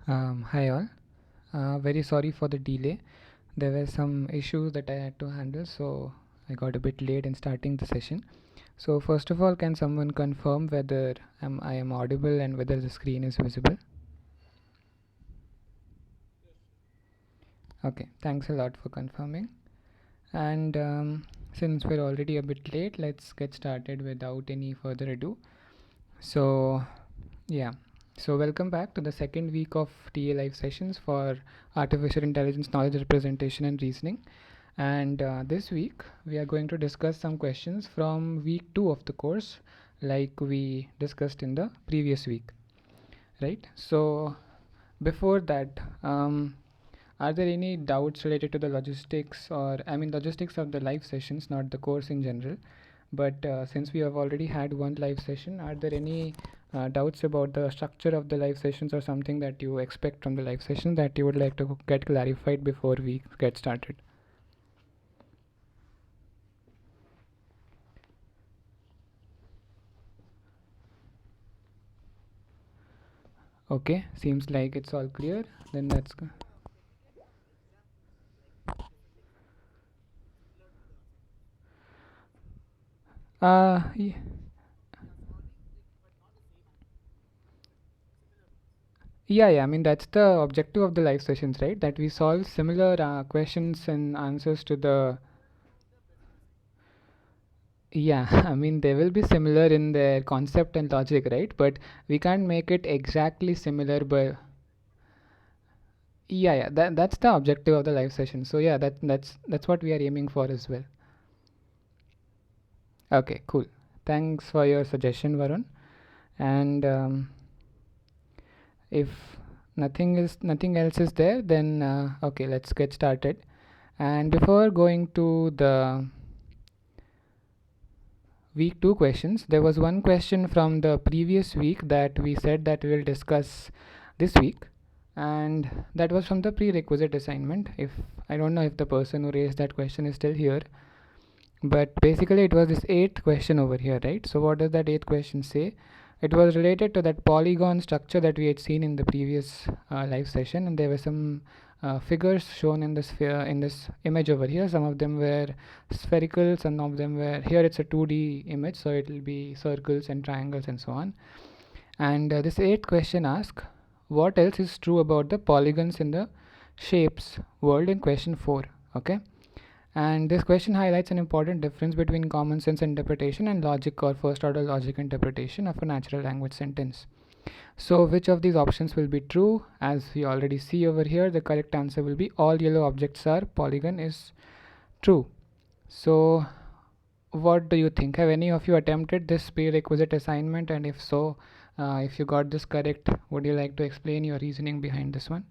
Hi all. Very sorry for the delay. There were some issues that I had to handle, so I got a bit late in starting the session. So first of all, can someone confirm whether I am audible and whether the screen is visible? Okay, thanks a lot for confirming. And since we're already a bit late, let's get started without any further ado. So yeah, so welcome back to the second week of TA live sessions for artificial intelligence knowledge representation and reasoning. And this week we are going to discuss some questions from week 2 of the course, like we discussed in the previous week, right? So before that, are there any doubts related to the logistics, or I mean logistics of the live sessions, not the course in general? But since we have already had one live session, are there any doubts about the structure of the live sessions, or something that you expect from the live session that you would like to get clarified before we get started? Okay, seems like it's all clear. Then let's go. Y- yeah, I mean that's the objective of the live sessions, right? That we solve similar questions and answers to the. Yeah, I mean they will be similar in their concept and logic, right? But we can't make it exactly similar, but yeah, that's the objective of the live session. So yeah, that's what we are aiming for as well. Okay, cool. Thanks for your suggestion, Varun. And if nothing else is there, then okay, let's get started. And before going to the week 2 questions, there was one question from the previous week that we said that we will discuss this week, and that was from the prerequisite assignment. If I don't know if the person who raised that question is still here, but basically it was this eighth question over here, right? So what does that eighth question say? It was related to that polygon structure that we had seen in the previous live session, and there were some figures shown in this in this image over here. Some of them were spherical, some of them were, here it's a 2D image, so it will be circles and triangles and so on. And this eighth question asks, what else is true about the polygons in the shapes world in question 4? Okay, and this question highlights an important difference between common sense interpretation and logic, or first order logic interpretation of a natural language sentence. So which of these options will be true? As we already see over here, the correct answer will be all yellow objects are polygon is true. So what do you think? Have any of you attempted this prerequisite assignment? And if so, if you got this correct, would you like to explain your reasoning behind this one?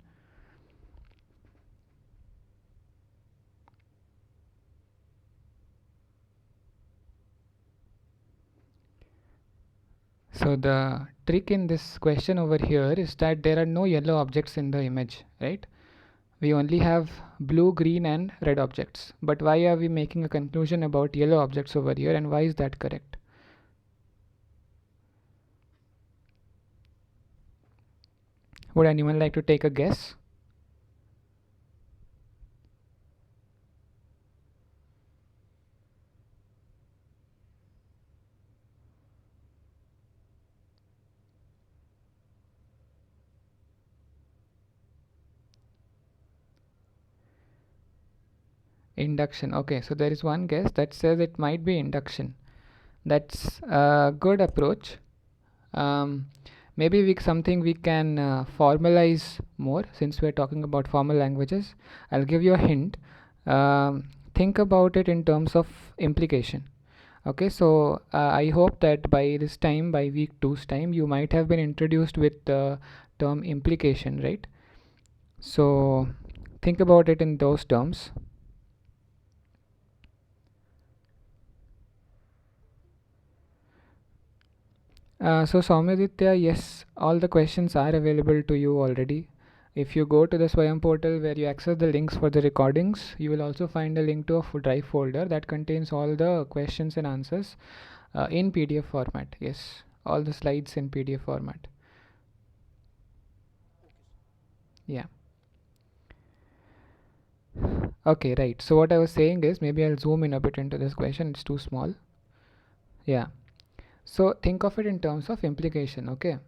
So the trick in this question over here is that there are no yellow objects in the image, right? We only have blue, green and red objects. But why are we making a conclusion about yellow objects over here, and why is that correct? Would anyone like to take a guess? Induction. Okay, so there is one guess that says it might be induction. That's a good approach. Um, maybe something we can formalize more, since we're talking about formal languages. I'll give you a hint. Think about it in terms of implication. Okay, so I hope that by this time, by week two's time, you might have been introduced with the term implication, right? So think about it in those terms. So Soumyaditya, yes, all the questions are available to you already. If you go to the Swayam portal where you access the links for the recordings, you will also find a link to a drive folder that contains all the questions and answers in PDF format. Yes, all the slides in PDF format. Yeah. Okay, right. So what I was saying is, maybe I'll zoom in a bit into this question. It's too small. Yeah. So think of it in terms of implication. Okay.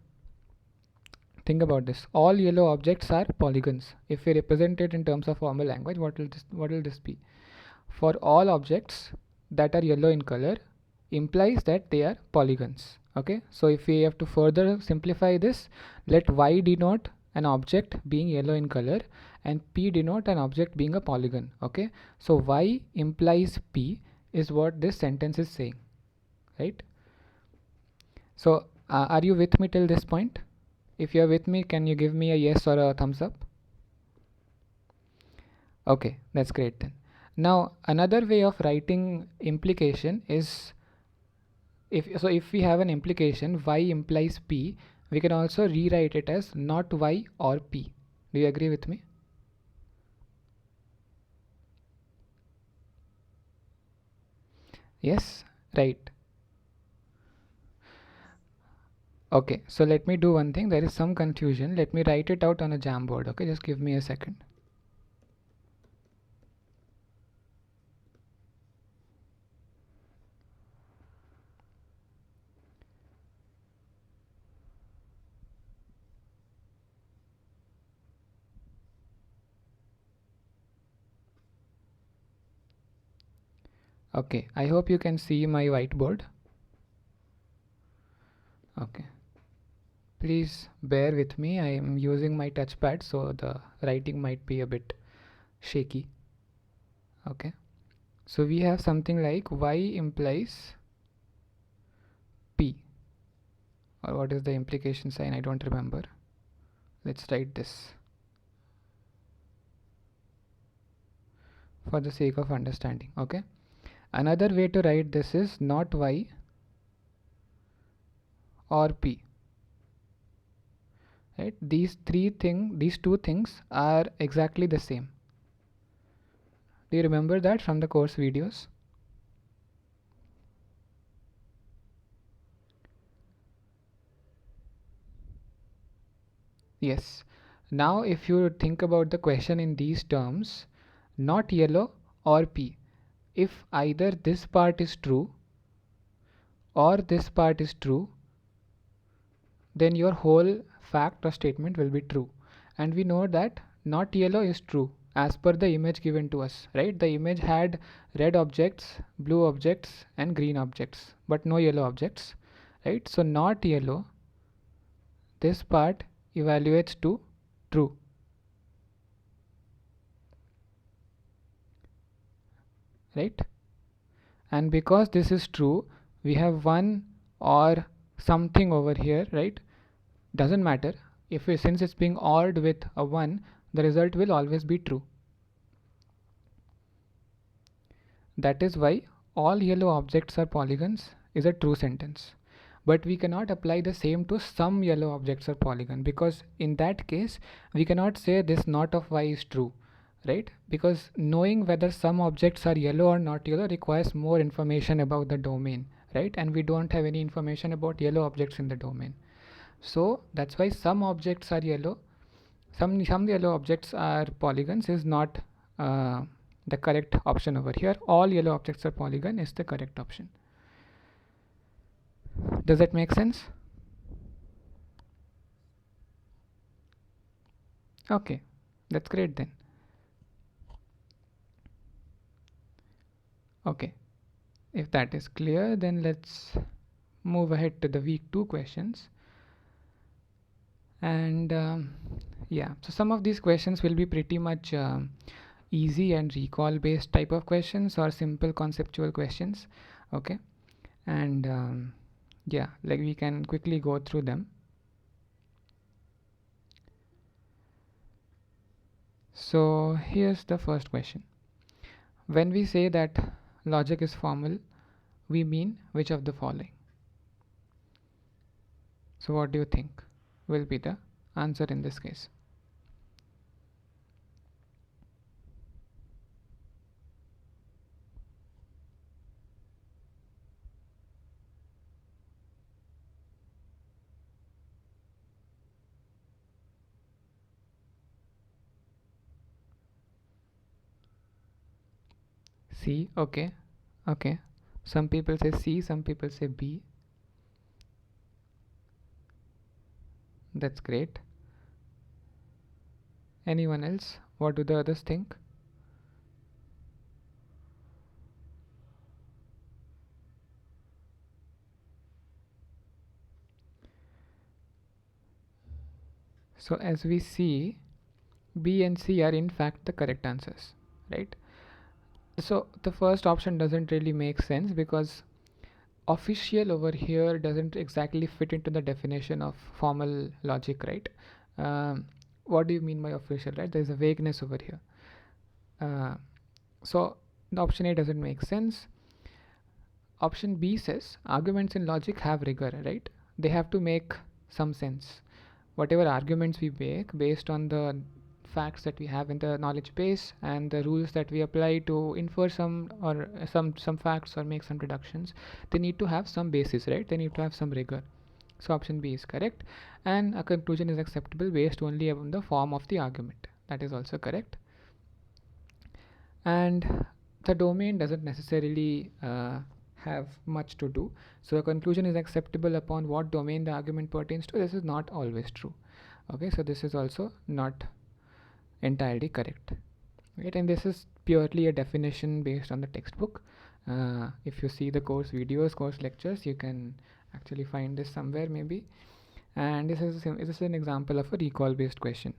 Think about this. All yellow objects are polygons. If we represent it in terms of formal language, what will this be? For all objects that are yellow in color implies that they are polygons. Okay. So if we have to further simplify this, let y denote an object being yellow in color and p denote an object being a polygon. Okay. So y implies p is what this sentence is saying, right? So are you with me till this point? If you're with me, can you give me a yes or a thumbs up? Okay, that's great then. Now another way of writing implication is, if we have an implication y implies p, we can also rewrite it as not y or p. Do you agree with me? Yes, right. Okay, so let me do one thing. There is some confusion. Let me write it out on a Jamboard. Okay, just give me a second. Okay, I hope you can see my whiteboard. Okay, please bear with me. I am using my touchpad, so the writing might be a bit shaky. Okay, so we have something like y implies p, or what is the implication sign? I don't remember. Let's write this for the sake of understanding. Okay, another way to write this is not y or p, right? These two things are exactly the same. Do you remember that from the course videos? Yes. Now if you think about the question in these terms, not yellow or p, if either this part is true or this part is true, then your whole fact or statement will be true. And we know that not yellow is true as per the image given to us, right? The image had red objects, blue objects and green objects, but no yellow objects, right? So not yellow, this part evaluates to true, right? And because this is true, we have one or something over here, right? Doesn't matter. If we, since it's being ORed with a 1, the result will always be true. That is why all yellow objects are polygons is a true sentence. But we cannot apply the same to some yellow objects are polygon, because in that case we cannot say this not of y is true, right? Because knowing whether some objects are yellow or not yellow requires more information about the domain, right? And we don't have any information about yellow objects in the domain. So that's why some objects are yellow, some yellow objects are polygons is not the correct option over here. All yellow objects are polygon is the correct option. Does that make sense? Okay, that's great then. Okay, if that is clear, then let's move ahead to the week 2 questions. And yeah, so some of these questions will be pretty much easy and recall based type of questions or simple conceptual questions. Okay, and yeah, like we can quickly go through them. So here's the first question. When we say that logic is formal, we mean which of the following? So what do you think will be the answer in this case? C. Okay. Okay. Some people say C, some people say B. That's great. Anyone else? What do the others think? So as we see, B and C are in fact the correct answers, right? So the first option doesn't really make sense because official over here doesn't exactly fit into the definition of formal logic, right? Um, what do you mean by official, right? There's a vagueness over here. So the option A doesn't make sense. Option B says arguments in logic have rigor, right? They have to make some sense. Whatever arguments we make based on the facts that we have in the knowledge base and the rules that we apply to infer some facts or make some deductions, they need to have some basis, right? They need to have some rigor. So option B is correct, and a conclusion is acceptable based only on the form of the argument. That is also correct. And the domain doesn't necessarily have much to do. So a conclusion is acceptable upon what domain the argument pertains to. This is not always true. Okay, so this is also not entirely correct. Right, and this is purely a definition based on the textbook. If you see the course videos, course lectures, you can actually find this somewhere maybe. And this is an example of a recall based question.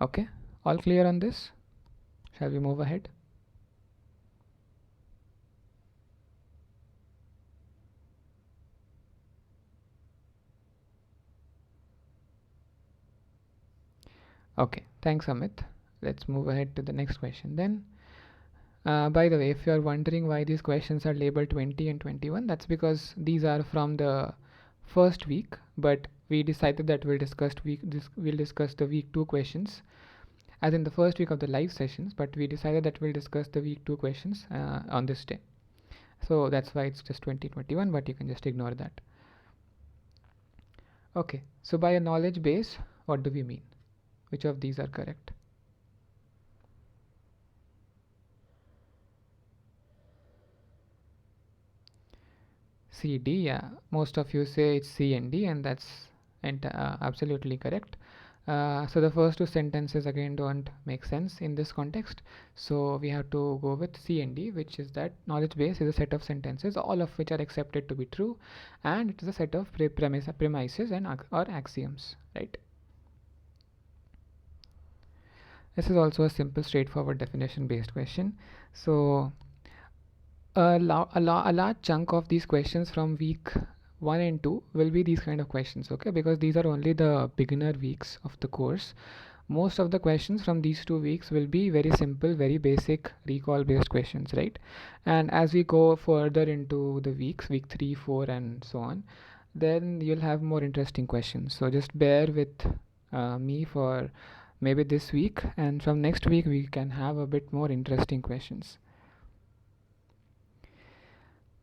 Okay, all clear on this? Shall we move ahead? Okay, thanks Amit. Let's move ahead to the next question then. By the way, if you are wondering why these questions are labeled 20 and 21, that's because these are from the first week, but we decided that we'll discuss the week 2 questions as in the first week of the live sessions, but we decided that we'll discuss the week 2 questions on this day. So that's why it's just 2021, but you can just ignore that. Okay, so by a knowledge base, what do we mean? Which of these are correct? C, D, yeah. Most of you say it's C and D, and that's absolutely correct. So the first two sentences again don't make sense in this context. So we have to go with C and D, which is that knowledge base is a set of sentences, all of which are accepted to be true, and it is a set of premises and or axioms, right? This is also a simple, straightforward definition-based question. So a large chunk of these questions from week 1 and 2 will be these kind of questions, okay, because these are only the beginner weeks of the course. Most of the questions from these 2 weeks will be very simple, very basic recall based questions, right? And as we go further into the weeks, week 3, 4 and so on, then you'll have more interesting questions. So just bear with me for maybe this week, and from next week we can have a bit more interesting questions.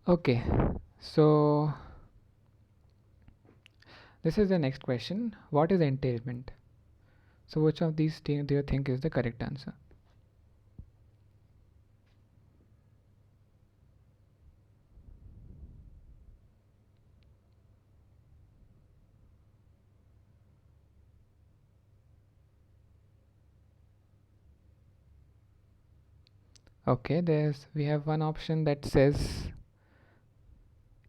Okay, so this is the next question. What is entailment? So which of these do you think is the correct answer? Okay, we have one option that says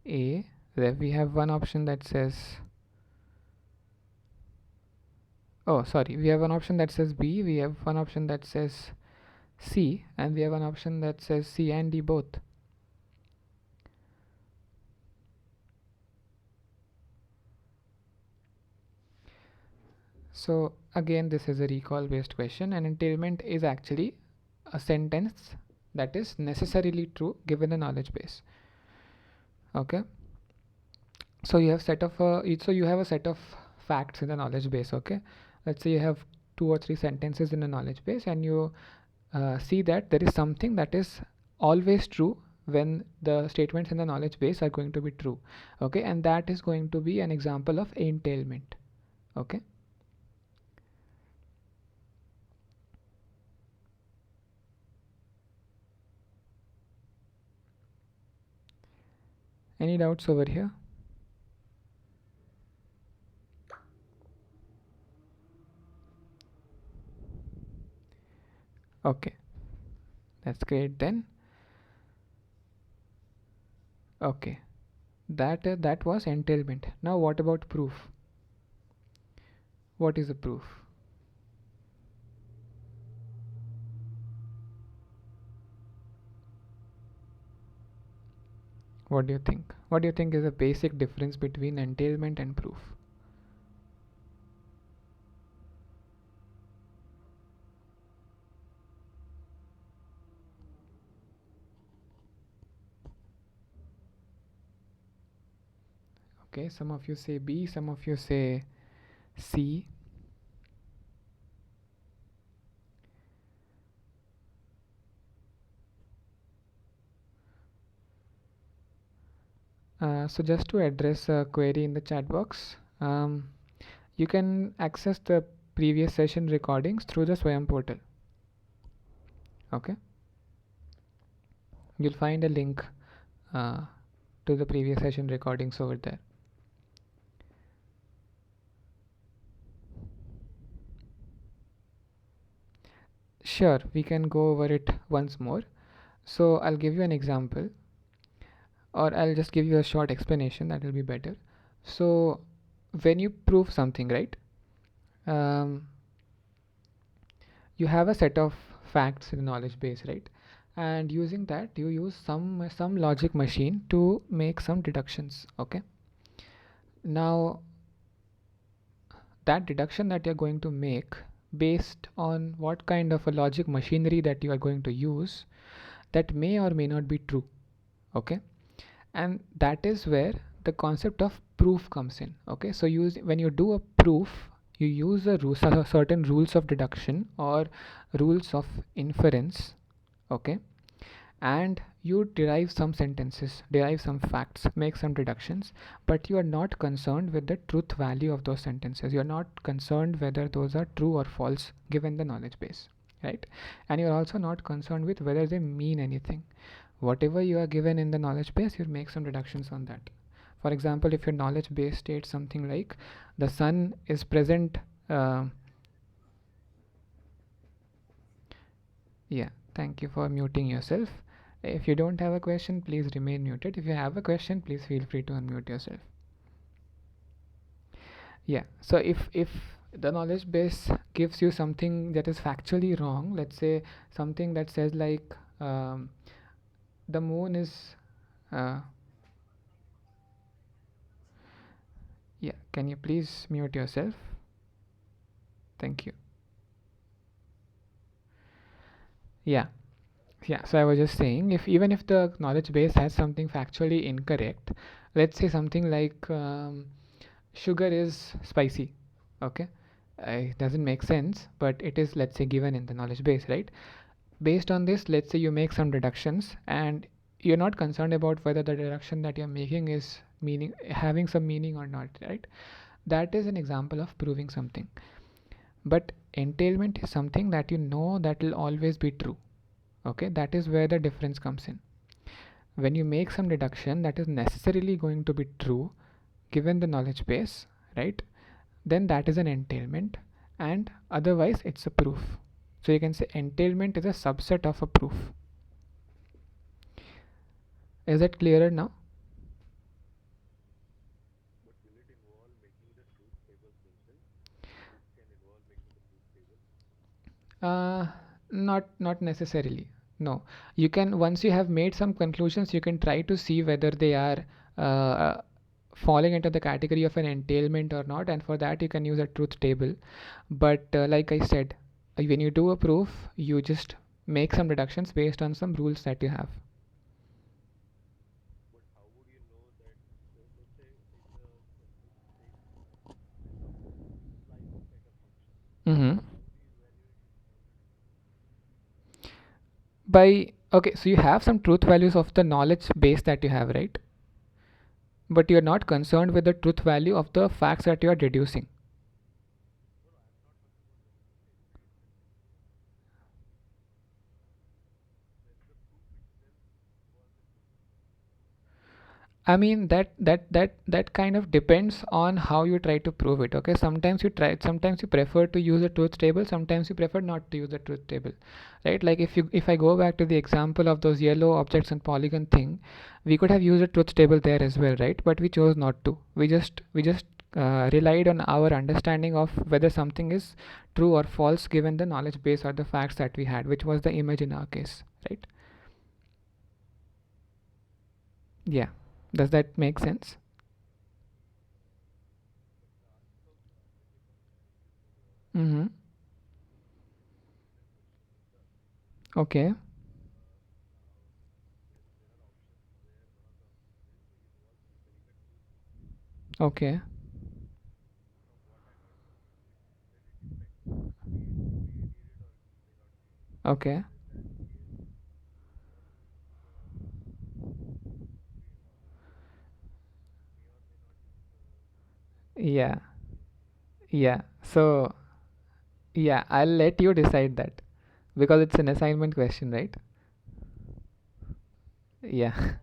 A. Then we have one option that says, oh sorry, we have one option that says B, we have one option that says C, and we have an option that says C and D both. So again, this is a recall based question, and entailment is actually a sentence that is necessarily true given the knowledge base. Okay, so you have you have a set of facts in the knowledge base. Okay, let's say you have 2 or 3 sentences in the knowledge base, and you see that there is something that is always true when the statements in the knowledge base are going to be true. Okay, and that is going to be an example of entailment. Okay, Any doubts over here? Okay, that's great then. Okay, that was entailment. Now what about proof? What is a proof? What do you think? What do you think is the basic difference between entailment and proof? Okay, some of you say B, some of you say C. So just to address a query in the chat box, you can access the previous session recordings through the Swayam portal. Okay, you'll find a link to the previous session recordings over there. Sure, we can go over it once more. So I'll give you an example, or I'll just give you a short explanation, that will be better. So when you prove something, right, um, you have a set of facts in the knowledge base, right, and using that you use some logic machine to make some deductions. Okay, now that deduction that you're going to make based on what kind of a logic machinery that you are going to use, that may or may not be true. Okay, and that is where the concept of proof comes in. Okay, so when you do a proof, you use certain rules of deduction or rules of inference. Okay, and you derive some sentences, derive some facts, make some deductions, but you are not concerned with the truth value of those sentences. You are not concerned whether those are true or false given the knowledge base, right? And you are also not concerned with whether they mean anything. Whatever you are given in the knowledge base, you make some deductions on that. For example, if your knowledge base states something like the sun is present, yeah, thank you for muting yourself. If you don't have a question, please remain muted. If you have a question, please feel free to unmute yourself. Yeah, so if the knowledge base gives you something that is factually wrong, let's say something that says like the moon is uh, yeah, can you please mute yourself? Thank you. Yeah, yeah, so I was just saying, if even if the knowledge base has something factually incorrect, let's say something like sugar is spicy. Okay, it doesn't make sense, but it is, let's say, given in the knowledge base, right? Based on this, let's say you make some deductions and you're not concerned about whether the deduction that you're making is having some meaning or not, right? That is an example of proving something. But entailment is something that you know that will always be true. Okay, that is where the difference comes in. When you make some deduction that is necessarily going to be true given the knowledge base, right, then that is an entailment, and otherwise it's a proof. So you can say entailment is a subset of a proof. Is that clearer now? uh, not necessarily, no. You can, once you have made some conclusions, you can try to see whether they are uh, falling into the category of an entailment or not, and for that you can use a truth table. But like I said, when you do a proof, you just make some deductions based on some rules that you have. Mm-hmm. By, okay, so you have some truth values of the knowledge base that you have, right? But you're not concerned with the truth value of the facts that you are deducing. I mean that kind of depends on how you try to prove it. Okay, sometimes you prefer to use a truth table, sometimes you prefer not to use a truth table, right? Like if I go back to the example of those yellow objects and polygon thing, we could have used a truth table there as well, right? But we chose not to. We just relied on our understanding of whether something is true or false given the knowledge base or the facts that we had, which was the image in our case, right? Yeah. Does that make sense? Mm-hmm. Okay. Okay. Okay. Yeah. Yeah. So, yeah, I'll let you decide that because it's an assignment question, right? Yeah.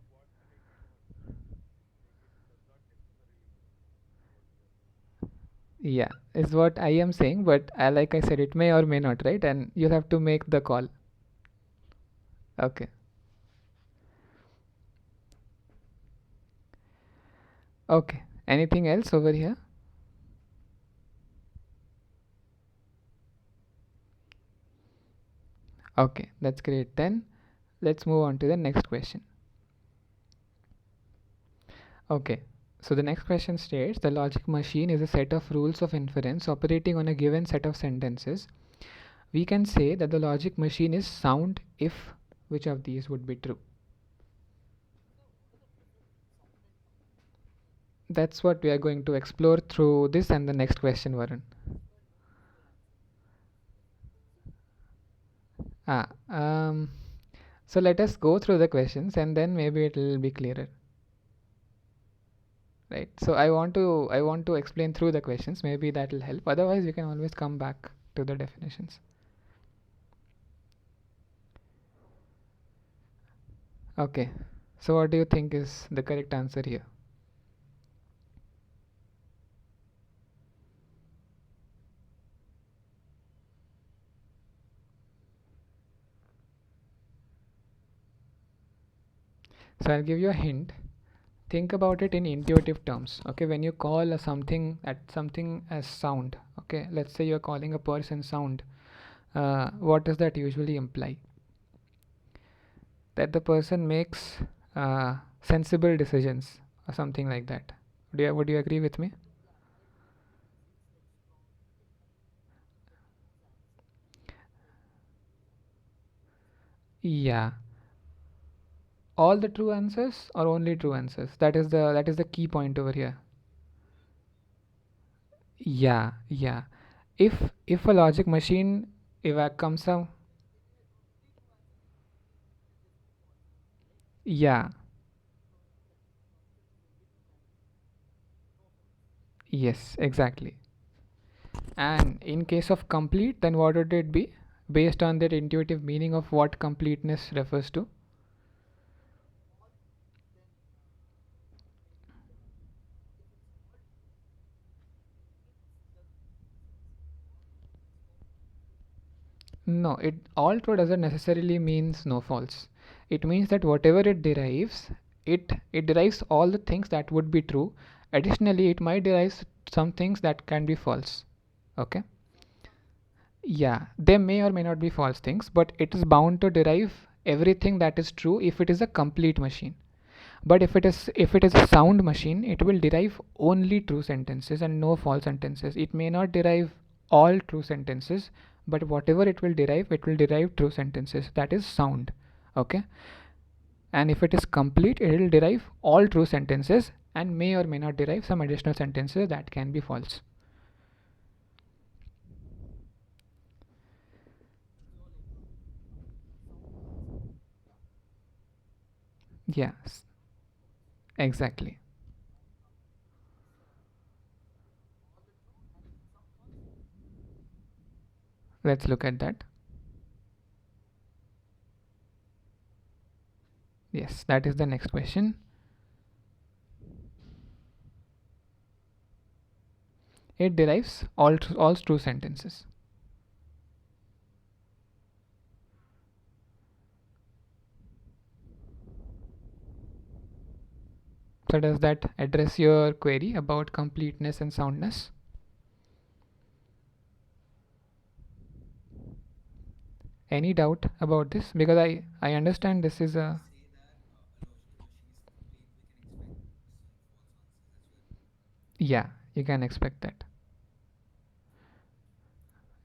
Yeah. Is what I am saying, but like I said, it may or may not, right? And you'll have to make the call. Okay. Okay. Anything else over here? Okay. That's great. Then let's move on to the next question. Okay. So the next question states the logic machine is a set of rules of inference operating on a given set of sentences. We can say that the logic machine is sound if which of these would be true? That's what we are going to explore through this and the next question, Varun. Ah, so let us go through the questions and then maybe it will be clearer, right? So I want to explain through the questions. Maybe that will help. Otherwise, we can always come back to the definitions. Okay. So what do you think is the correct answer here? So I'll give you a hint. Think about it in intuitive terms. Okay, when you call something as sound, okay, let's say you're calling a person sound, what does that usually imply? That the person makes sensible decisions or something like that. Would you agree with me? Yeah. All the true answers or only true answers? That is the key point over here. Yeah, yeah. If a logic machine comes out, yeah, yes, exactly. And in case of complete, then what would it be? Based on that intuitive meaning of what completeness refers to? No, it all true doesn't necessarily means no false. It means that whatever it derives, it derives all the things that would be true. Additionally, it might derive some things that can be false. Okay? Yeah, they may or may not be false things, but it is bound to derive everything that is true if it is a complete machine. But if it is a sound machine, it will derive only true sentences and no false sentences. It may not derive all true sentences, but whatever it will derive true sentences. That is sound. Okay? And if it is complete, it will derive all true sentences and may or may not derive some additional sentences that can be false. Yes, exactly. Let's look at that. Yes, that is the next question. it derives all true sentences. So does that address your query about completeness and soundness? Any doubt about this? Because I understand this is a, yeah, you can expect that.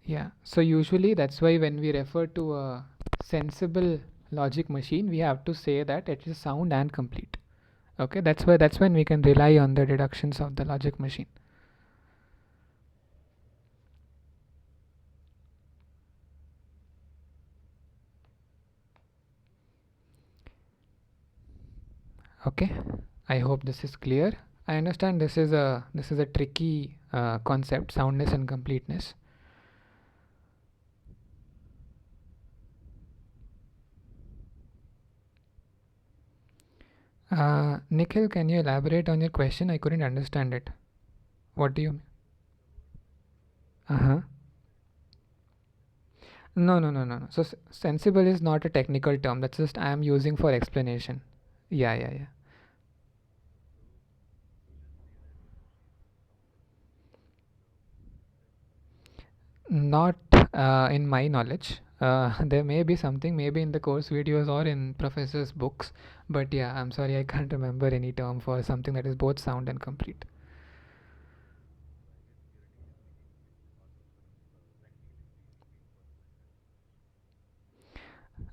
Yeah, so usually that's why when we refer to a sensible logic machine, we have to say that it is sound and complete. Okay, that's when we can rely on the deductions of the logic machine. Okay, I hope this is clear. I understand this is a tricky concept, soundness and completeness. Nikhil, can you elaborate on your question? I couldn't understand it. What do you mean? Uh-huh. No, no, no, no, no. So sensible is not a technical term. That's just I am using for explanation. Yeah, yeah, yeah. Not in my knowledge. There may be something, maybe in the course videos or in professors' books, but yeah, I'm sorry, I can't remember any term for something that is both sound and complete.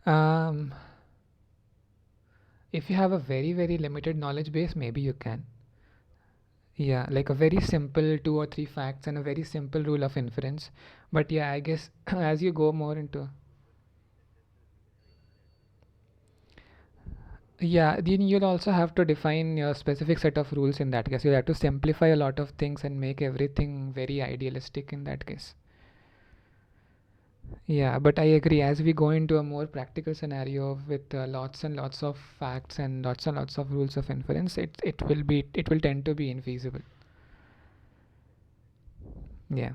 Um, if you have a very, very limited knowledge base, maybe you can. Yeah, like a very simple two or three facts and a very simple rule of inference. But yeah, I guess as you go more into, yeah, then you'll also have to define your specific set of rules in that case. You'll have to simplify a lot of things and make everything very idealistic in that case. Yeah, but I agree. As we go into a more practical scenario with lots and lots of facts and lots of rules of inference, it will tend to be infeasible. Yeah.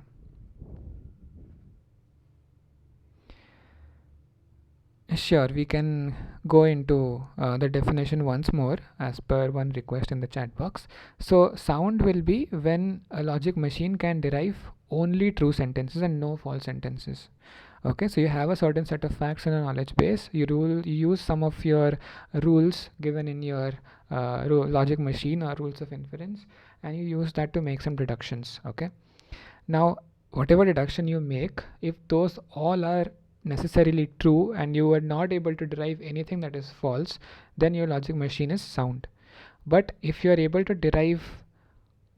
Sure, we can go into the definition once more as per one request in the chat box. So, sound will be when a logic machine can derive only true sentences and no false sentences. Okay, so you have a certain set of facts in a knowledge base. You use some of your rules given in your logic machine or rules of inference, and you use that to make some deductions. Okay, now, whatever deduction you make, if those all are necessarily true and you are not able to derive anything that is false, then your logic machine is sound. But if you are able to derive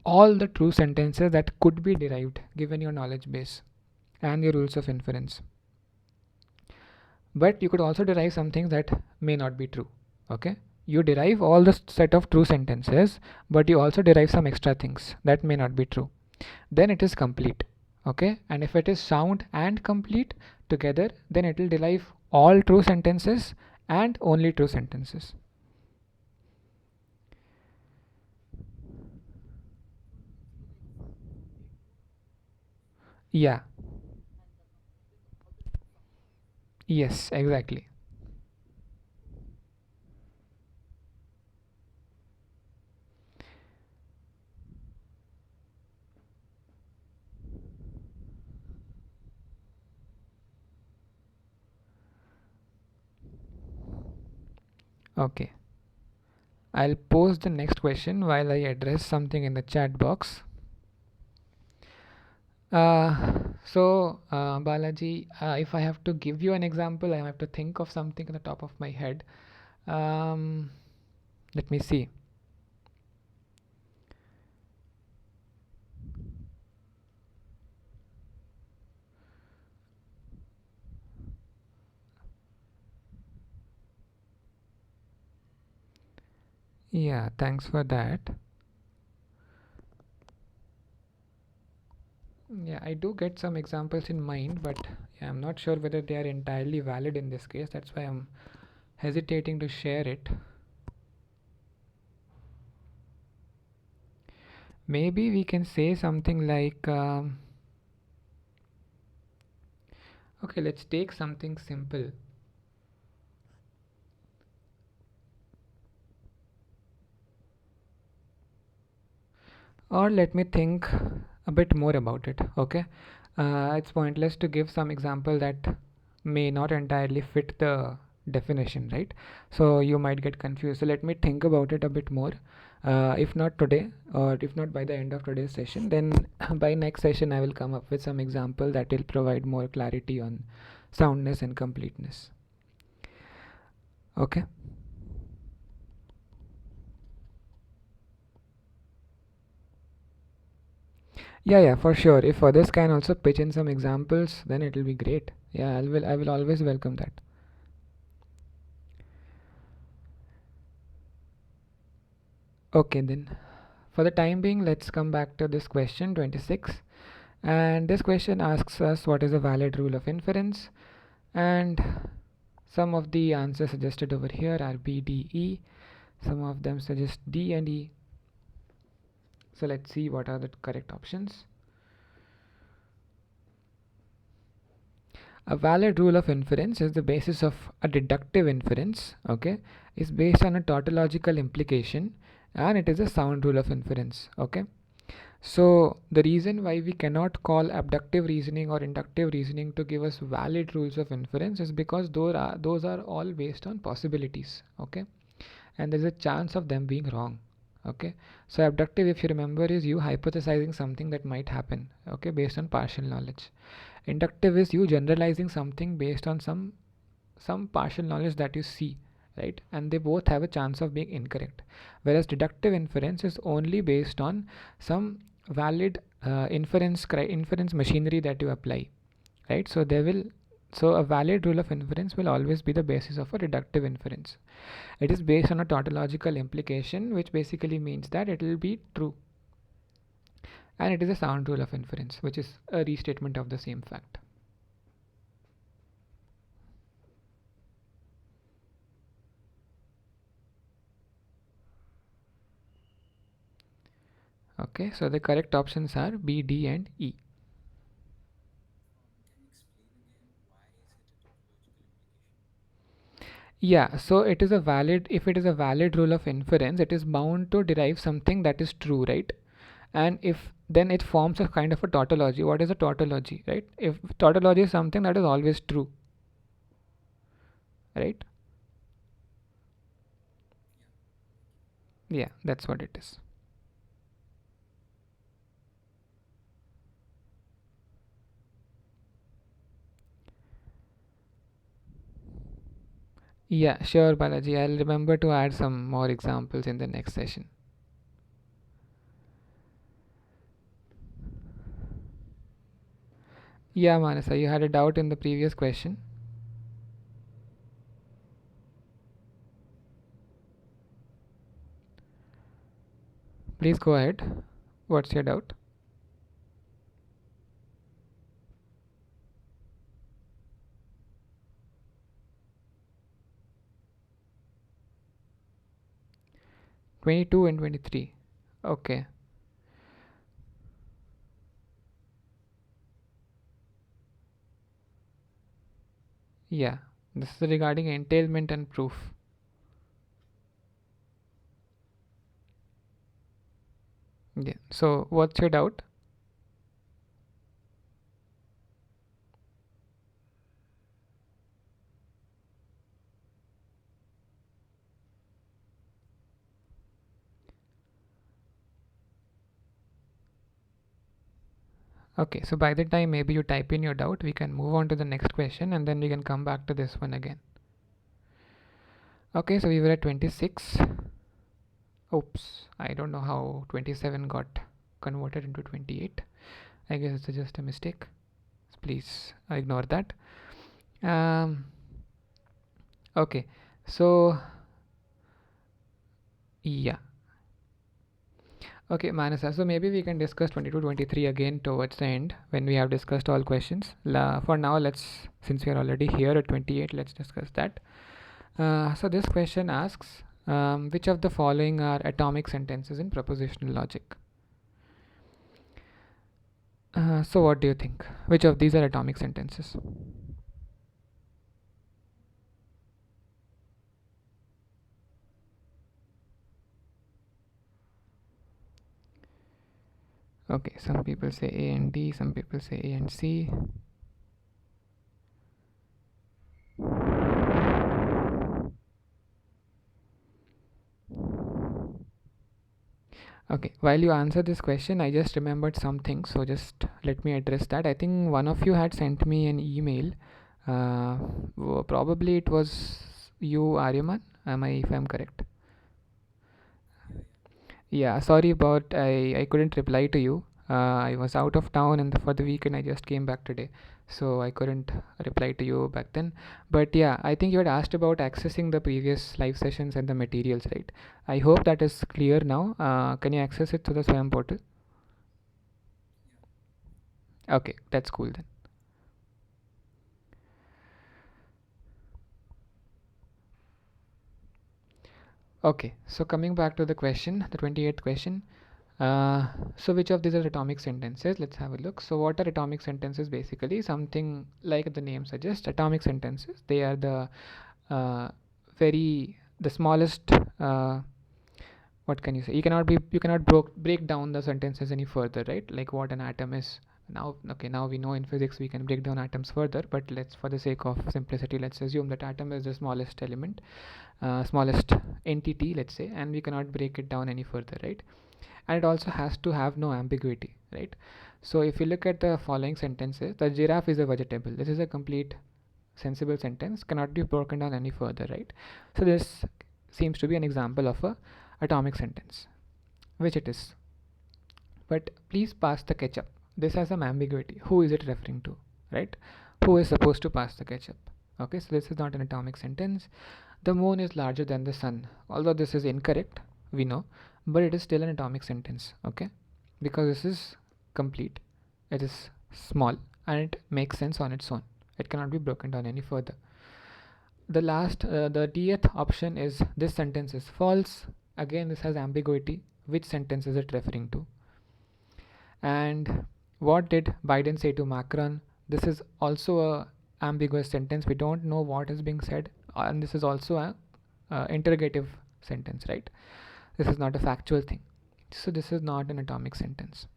all the true sentences that could be derived given your knowledge base and your rules of inference, but you could also derive something that may not be true. Okay, you derive all the set of true sentences, but you also derive some extra things that may not be true, then it is complete. Okay, and if it is sound and complete together, then it will derive all true sentences and only true sentences. Yeah, yes, exactly. Okay, I'll pose the next question while I address something in the chat box. Balaji, if I have to give you an example, I have to think of something on the top of my head. um, Let me see. Yeah, thanks for that. Yeah, I do get some examples in mind, but yeah, I'm not sure whether they are entirely valid in this case. That's why I'm hesitating to share it. Maybe we can say something like okay, let's take something simple. Or let me think a bit more about it. Okay, it's pointless to give some example that may not entirely fit the definition, right? So you might get confused. So let me think about it a bit more. If not today, or if not by the end of today's session, then by next session I will come up with some example that will provide more clarity on soundness and completeness. Okay. Yeah, for sure. If others can also pitch in some examples, then it will be great. Yeah, I will always welcome that. Okay, then for the time being, let's come back to this question 26. And this question asks us what is a valid rule of inference, and some of the answers suggested over here are B, D, E. Some of them suggest D and E. So let's see what are the correct options. A valid rule of inference is the basis of a deductive inference, okay, is based on a tautological implication, and it is a sound rule of inference, okay. So the reason why we cannot call abductive reasoning or inductive reasoning to give us valid rules of inference is because those are all based on possibilities, okay, and there's a chance of them being wrong, okay. So abductive, if you remember, is you hypothesizing something that might happen, okay, based on partial knowledge. Inductive is you generalizing something based on some partial knowledge that you see, right, and they both have a chance of being incorrect, whereas deductive inference is only based on some valid inference machinery that you apply, right. So a valid rule of inference will always be the basis of a deductive inference. It is based on a tautological implication, which basically means that it will be true, and it is a sound rule of inference, which is a restatement of the same fact. Okay, so the correct options are B, D, and E. Yeah, so it is a valid, if it is a valid rule of inference, it is bound to derive something that is true, right? And if then it forms a kind of a tautology. What is a tautology, right? If tautology is something that is always true, right? Yeah, that's what it is. Yeah, sure, Balaji. I'll remember to add some more examples in the next session. Yeah, Manasa, you had a doubt in the previous question. Please go ahead. What's your doubt? 22 and 23. Okay. Yeah, this is regarding entailment and proof. Yeah. So, what's your doubt? Okay, so by the time maybe you type in your doubt, we can move on to the next question and then we can come back to this one again. Okay, so we were at 26. Oops, I don't know how 27 got converted into 28. I guess it's just a mistake. Please ignore that. Um, okay, so yeah. Okay, Manasa, so maybe we can discuss 22, 23 again towards the end when we have discussed all questions. For now, since we are already here at 28, let's discuss that. So this question asks, which of the following are atomic sentences in propositional logic? So what do you think? Which of these are atomic sentences? Okay, some people say A and D, some people say A and C. Okay, while you answer this question, I just remembered something, so just let me address that. I think one of you had sent me an email. Probably it was you, Aryaman. Am I, if I'm correct? Yeah, sorry about I couldn't reply to you. I was out of town and for the weekend I just came back today, so I couldn't reply to you back then. But yeah, I think you had asked about accessing the previous live sessions and the materials, right? I hope that is clear now. Can you access it through the Swayam portal? Okay, that's cool then. Okay, so coming back to the question, the 28th question. So which of these are atomic sentences? Let's have a look. So what are atomic sentences? Basically something like the name suggests, atomic sentences. They are the uh, the smallest, what can you say, you cannot break down the sentences any further, right? Like what an atom is. Now, okay, now we know in physics we can break down atoms further, but let's, for the sake of simplicity, let's assume that atom is the smallest element, smallest entity, let's say, and we cannot break it down any further, right? And it also has to have no ambiguity, right? So if you look at the following sentences, the giraffe is a vegetable, this is a complete sensible sentence, cannot be broken down any further, right? So this seems to be an example of a atomic sentence, which it is. But please pass the ketchup, this has some ambiguity, who is it referring to, right? Who is supposed to pass the ketchup? Okay, so this is not an atomic sentence. The moon is larger than the sun, although this is incorrect, we know, but it is still an atomic sentence, okay? Because this is complete, it is small, and it makes sense on its own, it cannot be broken down any further. The last, the dth option is this sentence is false. Again, this has ambiguity, which sentence is it referring to? And what did Biden say to Macron? This is also a ambiguous sentence, we don't know what is being said, and this is also a interrogative sentence, right? This is not a factual thing, so this is not an atomic sentence.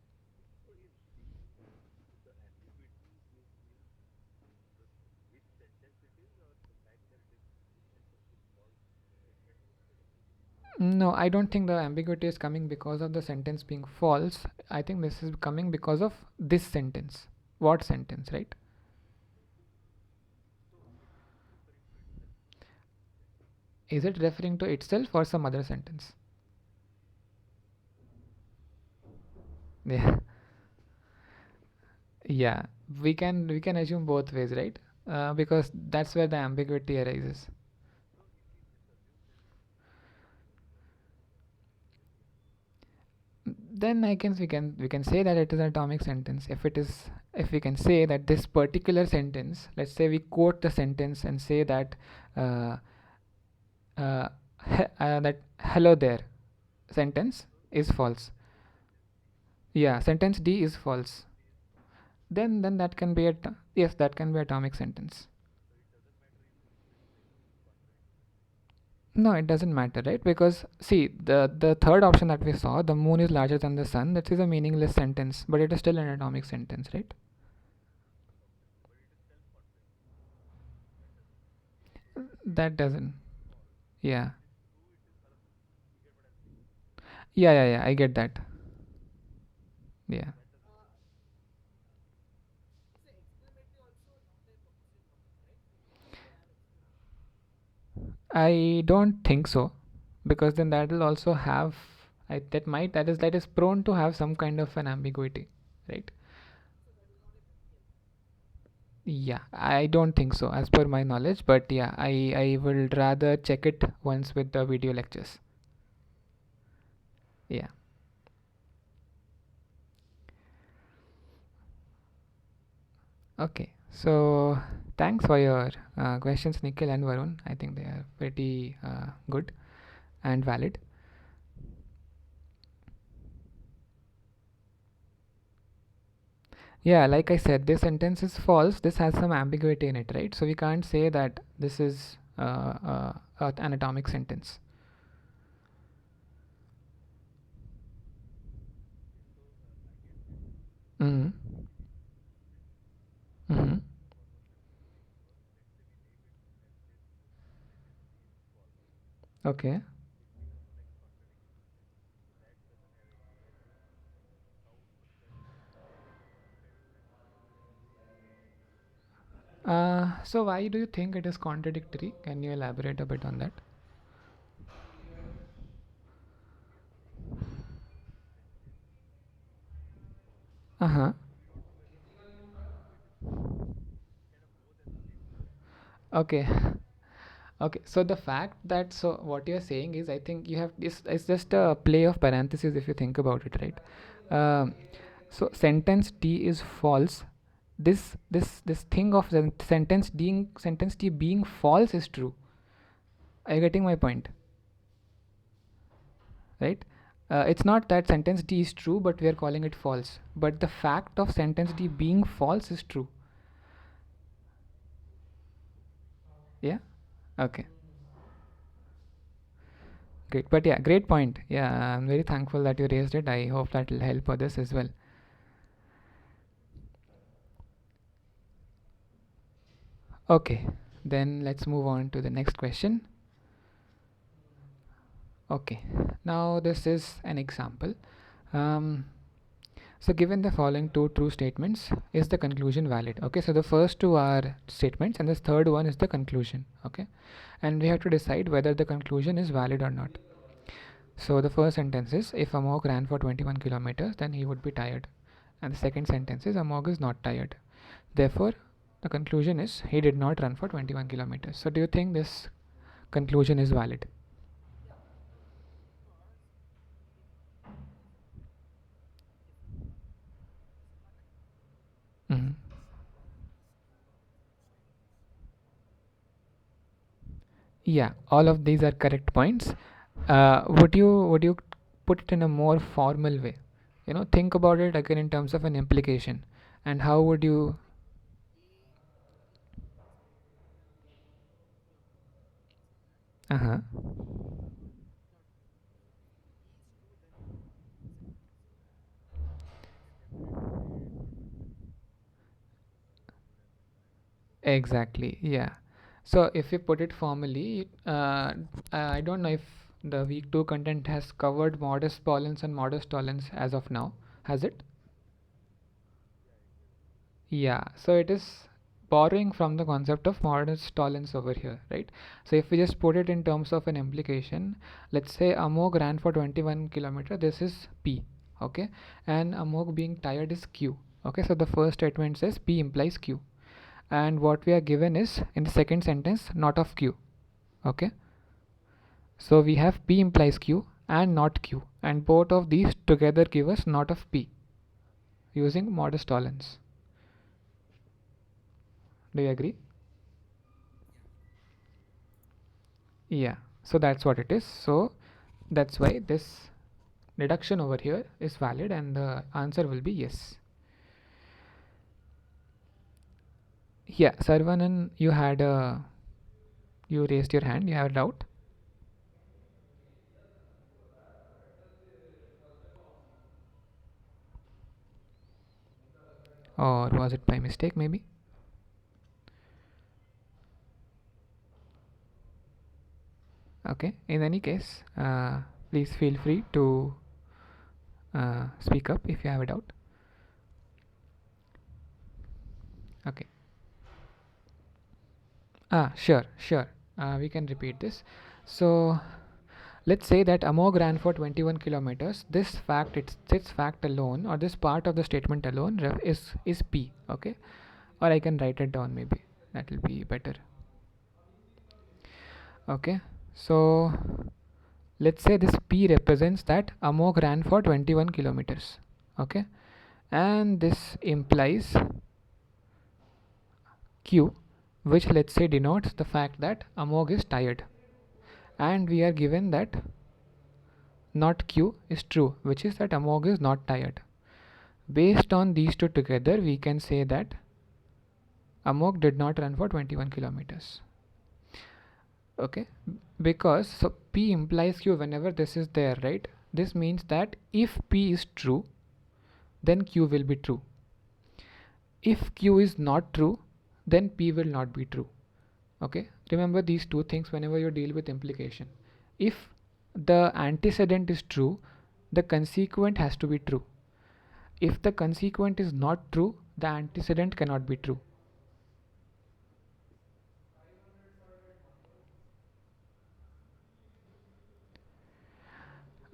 No, I don't think the ambiguity is coming because of the sentence being false. I think this is coming because of this sentence. What sentence, right? Is it referring to itself or some other sentence? Yeah, yeah. We can assume both ways, right? Because that's where the ambiguity arises. Then I guess we can say that it is an atomic sentence if it is, if we can say that this particular sentence, let's say we quote the sentence and say that uh, that hello there sentence is false. Yeah, sentence D is false. Then that can be yes, that can be atomic sentence. No, it doesn't matter, right? Because see, the third option that we saw, the moon is larger than the sun, that is a meaningless sentence, but it is still an atomic sentence, right? That doesn't. Yeah. Yeah, I get that. Yeah. I don't think so, because then that will also have, that is prone to have some kind of an ambiguity, right? Yeah, I don't think so, as per my knowledge, but yeah, I will rather check it once with the video lectures. Yeah. Okay. So thanks for your questions, Nikhil and Varun. I think they are pretty good and valid. Yeah, like I said, this sentence is false. This has some ambiguity in it, right? So we can't say that this is an atomic sentence. Mm-hmm. Mm-hmm. Okay. So why do you think it is contradictory? Can you elaborate a bit on that? Uh-huh. Okay. Okay. So the fact that, so what you're saying is, I think you have this, it's just a play of parentheses if you think about it, right? Um, so sentence D is false. This thing of sentence D being false is true. Are you getting my point? Right? It's not that sentence D is true, but we are calling it false. But the fact of sentence D being false is true. Yeah. Okay. Great. But yeah, great point. Yeah, I'm very thankful that you raised it. I hope that will help others as well. Okay. Then let's move on to the next question. Okay. Now this is an example. Um, so given the following two true statements, is the conclusion valid? Okay. So the first two are statements, and the third one is the conclusion. Okay. And we have to decide whether the conclusion is valid or not. So the first sentence is, if Amok ran for 21 kilometers, then he would be tired. And the second sentence is, Amok is not tired. Therefore, the conclusion is he did not run for 21 kilometers. So do you think this conclusion is valid? Mhm. Yeah, all of these are correct points. Would you put it in a more formal way? You know, think about it again in terms of an implication, and how would you? Uh huh. Exactly. Yeah. So if you put it formally, I don't know if the week two content has covered modest tolerance and modest tolerance as of now. Has it? Yeah, so it is borrowing from the concept of modest tolerance over here, right? So if we just put it in terms of an implication, let's say Amog ran for 21 kilometer, this is P, okay? And Amog being tired is Q, okay? So the first statement says P implies Q. And what we are given is, in the second sentence, not of Q, okay? So we have P implies Q and not Q. And both of these together give us not of P using modest tolerance. Do you agree? Yeah, so that's what it is. So that's why this deduction over here is valid, and the answer will be yes. Yeah, Sarvanan, you raised your hand, you have a doubt, or was it by mistake maybe? Okay, in any case, please feel free to speak up if you have a doubt. Okay. Sure, sure. We can repeat this. So let's say that Amog ran for 21 kilometers. This fact alone, or this part of the statement alone, is P. Okay, or I can write it down maybe. That will be better. Okay, so let's say this P represents that Amog ran for 21 kilometers. Okay, and this implies Q, which let's say denotes the fact that Amog is tired, and we are given that not Q is true, which is that Amog is not tired. Based on these two together, we can say that Amok did not run for 21 kilometers. Okay, because so P implies Q whenever this is there, right? This means that if P is true, then Q will be true. If Q is not true, then P will not be true. Okay, remember these two things whenever you deal with implication. If the antecedent is true, the consequent has to be true. If the consequent is not true, the antecedent cannot be true.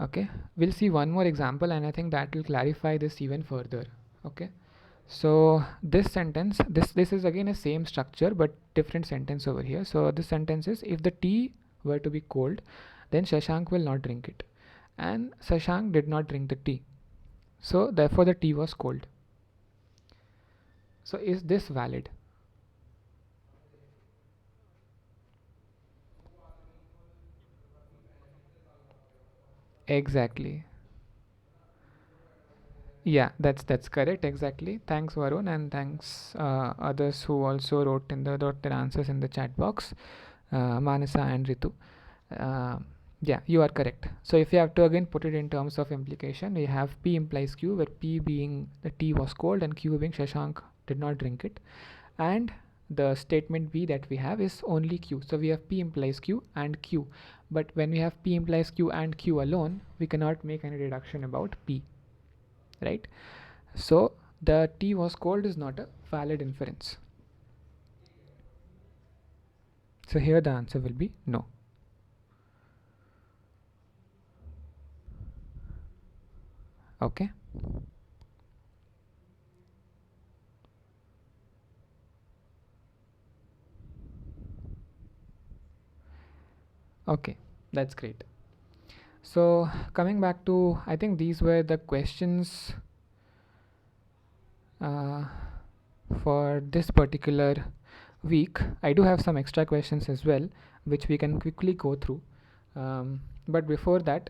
Okay, we'll see one more example, and I think that will clarify this even further. Okay, so this sentence, this is again a same structure but different sentence over here. So this sentence is, if the tea were to be cold, then Shashank will not drink it, and Shashank did not drink the tea, so therefore the tea was cold. So is this valid? Exactly. Yeah, that's correct. Exactly. Thanks, Varun, and thanks others who also wrote their answers in the chat box. Manasa and Ritu. Uh, yeah, you are correct. So if you have to again put it in terms of implication, we have P implies Q, where P being the tea was cold and Q being Shashank did not drink it, and the statement B that we have is only Q. So we have P implies Q and Q, but when we have P implies Q and Q alone, we cannot make any deduction about P, right? So the tea was cold is not a valid inference. So here the answer will be no. Okay. Okay, that's great. So coming back to, I think these were the questions uh, for this particular week. I do have some extra questions as well, which we can quickly go through. But before that,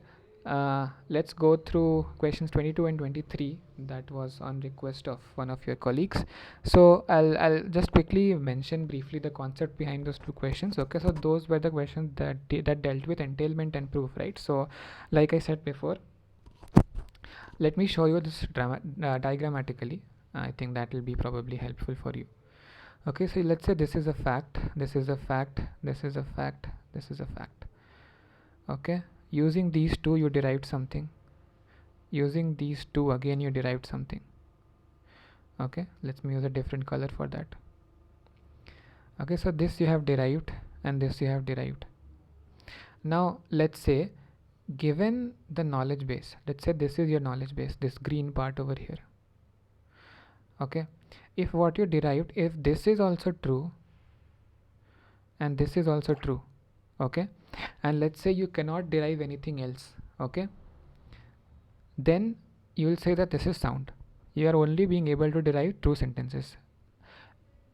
let's go through questions 22 and 23 that was on request of one of your colleagues. So I'll just quickly mention briefly the concept behind those two questions. Okay, so those were the questions that dealt with entailment and proof, right? So like I said before, let me show you this diagrammatically. I think that will be probably helpful for you. Okay, so let's say this is a fact, this is a fact, this is a fact, this is a fact. Okay, using these two you derived something, using these two again you derived something. Okay, let me use a different color for that. Okay, so this you have derived and this you have derived. Now let's say, given the knowledge base, let's say this is your knowledge base, this green part over here. Okay, if what you derived, if this is also true and this is also true, okay, and let's say you cannot derive anything else, okay, then you will say that this is sound. You are only being able to derive true sentences.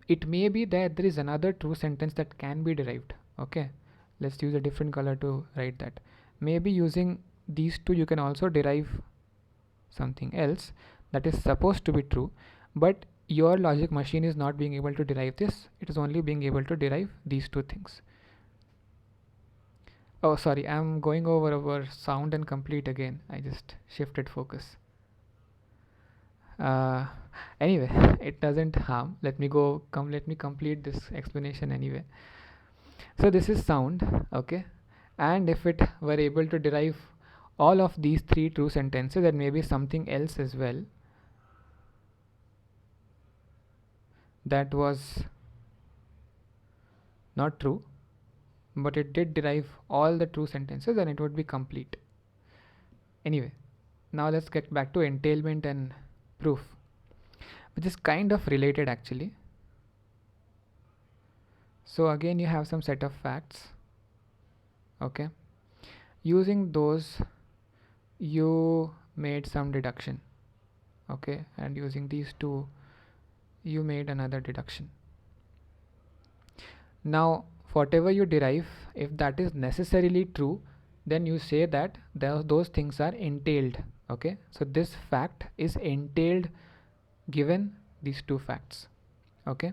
It may be that there is another true sentence that can be derived. Okay, let's use a different color to write that. Maybe using these two you can also derive something else that is supposed to be true, but your logic machine is not being able to derive this. It is only being able to derive these two things. Oh, sorry, I'm going over sound and complete again. I just shifted focus. uh, Anyway, it doesn't harm. Let me complete this explanation anyway. So this is sound, okay, and if it were able to derive all of these three true sentences, then maybe something else as well that was not true, but it did derive all the true sentences, and it would be complete. Anyway, now let's get back to entailment and proof, which is kind of related actually. So again you have some set of facts, okay, using those you made some deduction, okay, and using these two you made another deduction. Now whatever you derive, if that is necessarily true, then you say that those things are entailed. Okay, so this fact is entailed given these two facts. Okay,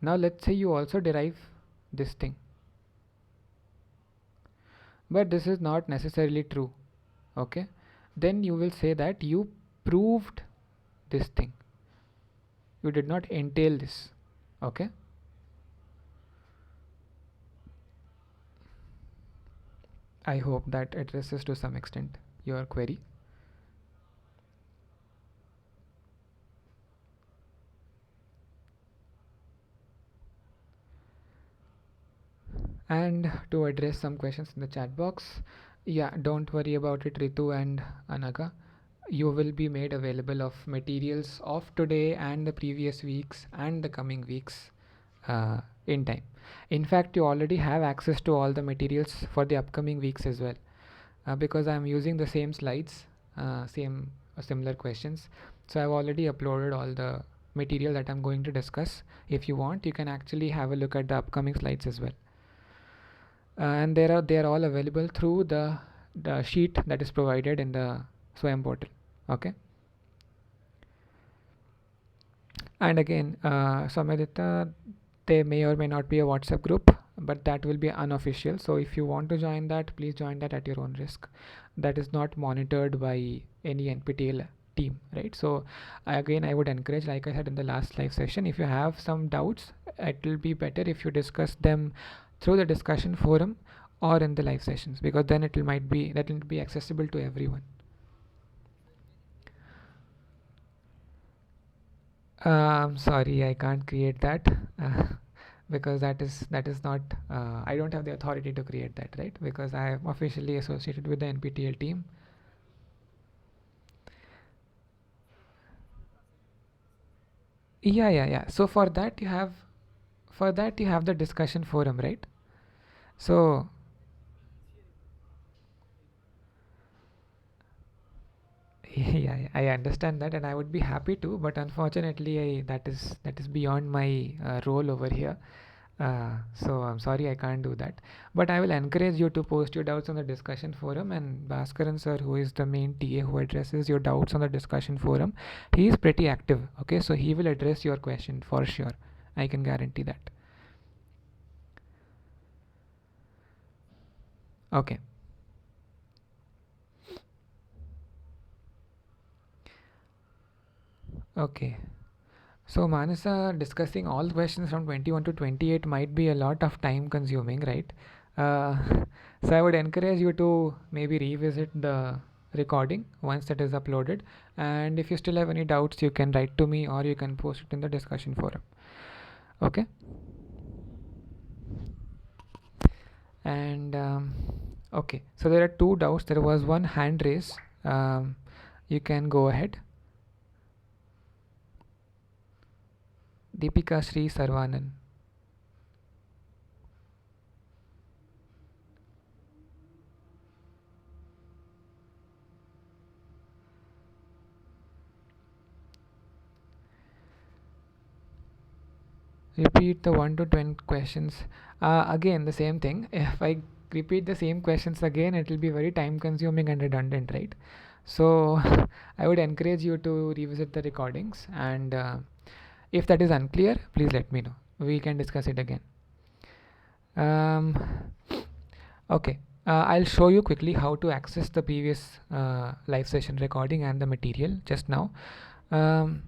now let's say you also derive this thing, but this is not necessarily true. Okay, then you will say that you proved this thing, you did not entail this. Okay, I hope that addresses to some extent your query. And to address some questions in the chat box, yeah, don't worry about it, Ritu and Anaga. You will be made available of materials of today and the previous weeks and the coming weeks in time. In fact, you already have access to all the materials for the upcoming weeks as well, because I'm using the same slides, same similar questions. So I've already uploaded all the material that I'm going to discuss. If you want, you can actually have a look at the upcoming slides as well. And they are all available through the sheet that is provided in the Swayam portal. Okay. And again, Samadita, there may or may not be a WhatsApp group, but that will be unofficial. So if you want to join that, please join that at your own risk. That is not monitored by any NPTEL team, right? So again, I would encourage, like I said in the last live session, if you have some doubts, it will be better if you discuss them through the discussion forum or in the live sessions, because then it will might be that will be accessible to everyone. Sorry, I can't create that because that is not. I don't have the authority to create that, right? Because I am officially associated with the NPTEL team. Yeah. So for that you have the discussion forum, right? So yeah, I understand that, and I would be happy to, but unfortunately, that is beyond my role over here. So I'm sorry I can't do that. But I will encourage you to post your doubts on the discussion forum, and Bhaskaran sir, who is the main TA who addresses your doubts on the discussion forum, he is pretty active. Okay, so he will address your question for sure. I can guarantee that. Okay. Okay. So Manasa, discussing all the questions from 21 to 28 might be a lot of time consuming, right? Uh, so I would encourage you to maybe revisit the recording once it is uploaded. And if you still have any doubts, you can write to me or you can post it in the discussion forum. Okay? And okay, so there are two doubts. There was one hand raise. You can go ahead. Deepika Sri Sarvanan. Repeat the 1 to 10 questions. Again, the same thing. If I repeat the same questions again, it will be very time consuming and redundant, right? So I would encourage you to revisit the recordings, and if that is unclear, please let me know. We can discuss it again. Um, okay. I'll show you quickly how to access the previous live session recording and the material just now. Um,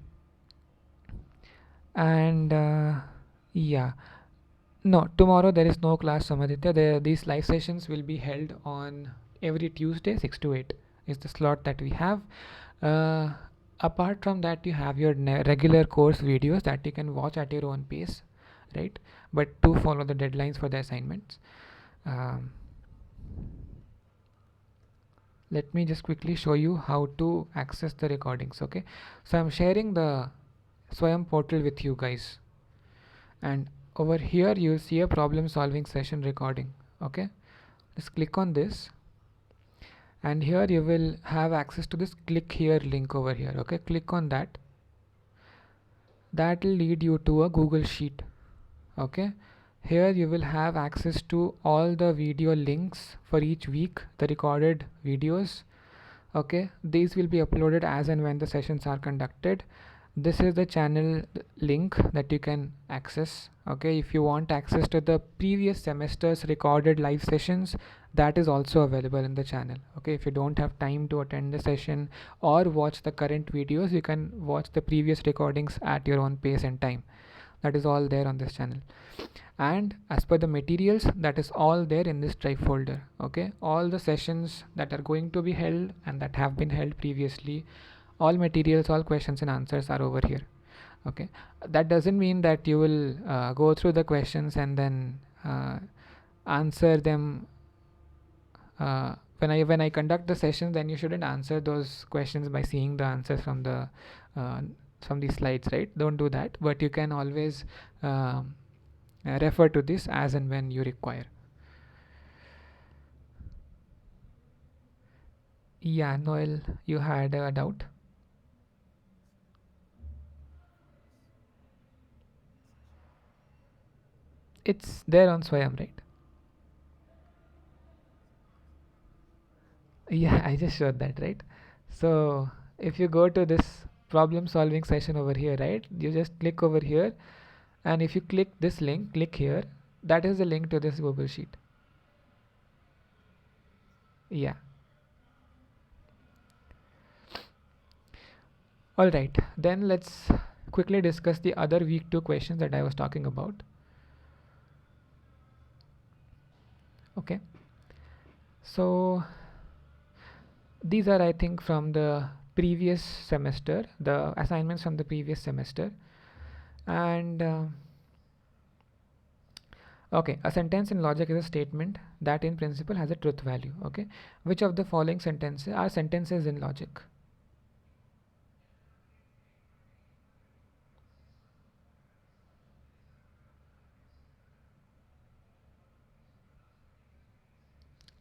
and yeah. No, tomorrow there is no class, Samaditya. These live sessions will be held on every Tuesday, 6 to 8 is the slot that we have. Uh, Apart from that, you have your regular course videos that you can watch at your own pace, right? But do follow the deadlines for the assignments. Um, Let me just quickly show you how to access the recordings, okay? So I'm sharing the Swayam portal with you guys, and over here you'll see a problem solving session recording. Okay, just click on this, and here you will have access to this click here link over here. Okay, click on that. That will lead you to a Google Sheet. Okay, here you will have access to all the video links for each week, the recorded videos, Okay, these will be uploaded as and when the sessions are conducted. This is the channel link that you can access. Okay, if you want access to the previous semester's recorded live sessions, that is also available in the channel. Okay, if you don't have time to attend the session or watch the current videos, you can watch the previous recordings at your own pace and time. That is all there on this channel. And as per the materials, that is all there in this drive folder. Okay, all the sessions that are going to be held and that have been held previously, all materials, all questions and answers are over here. Okay, that doesn't mean that you will go through the questions and then answer them. When I conduct the session, then you shouldn't answer those questions by seeing the answers uh, from these slides, right? Don't do that, but you can always refer to this as and when you require. Yeah, Noel, you had a doubt. It's there on Swayam, right? Yeah, I just showed that, right? So if you go to this problem solving session over here, right, you just click over here, and if you click this link, click here, that is the link to this Google Sheet. Yeah. All right, then let's quickly discuss the other week 2 questions that I was talking about. Okay, so these are, I think, from the previous semester, the assignments from the previous semester. And okay, a sentence in logic is a statement that in principle has a truth value. Okay, which of the following sentences are sentences in logic?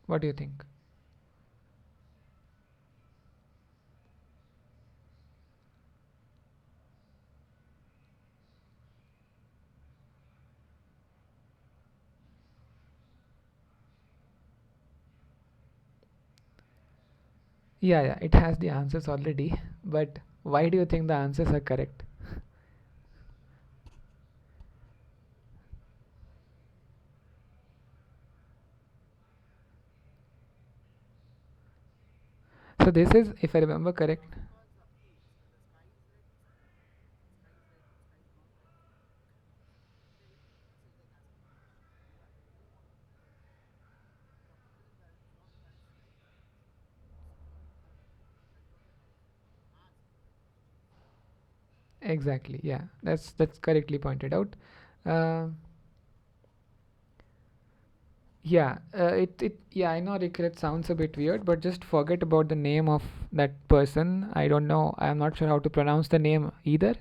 What do you think? Yeah, it has the answers already, but why do you think the answers are correct? So this is, if I remember correct. Exactly, yeah, that's correctly pointed out. Uh, yeah, yeah, I know, Rick, sounds a bit weird, but just forget about the name of that person. I don't know, I'm not sure how to pronounce the name either.